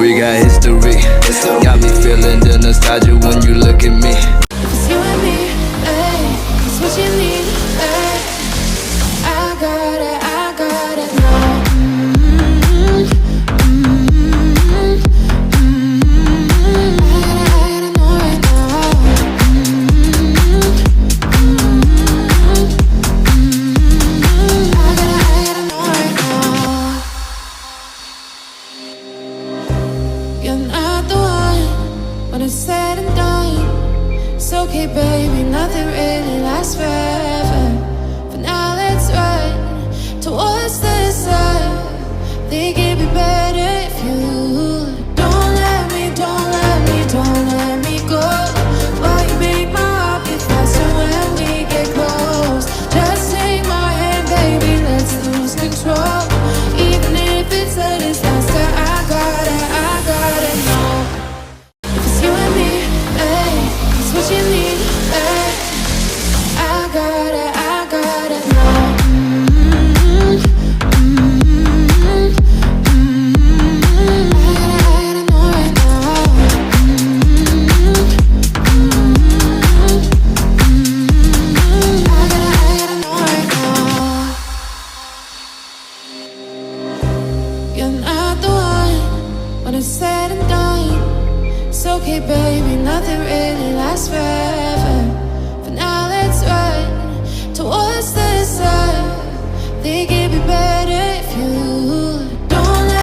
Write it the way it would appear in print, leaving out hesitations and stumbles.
We got history. Got me feeling the nostalgia when you look at me. It's you and me, ay, it's what you need, ay. I got it now. I gotta know right now. I gotta know right now. You're not the one when it's said and done. It's okay, baby, nothing really lasts forever. But now let's run towards the sun. Think it'd be better if you don't let me go. While you make my heart beat faster when we get close. Just take my hand, baby, let's lose control. Even if it's a disaster, I gotta know. It's you and me, ay, it's what you need, ay. I gotta know. I gotta know right now. I gotta know right now. You're not the one when it's said and done. It's okay, baby, nothing really lasts forever. But now let's run towards the sun. Think it'd be better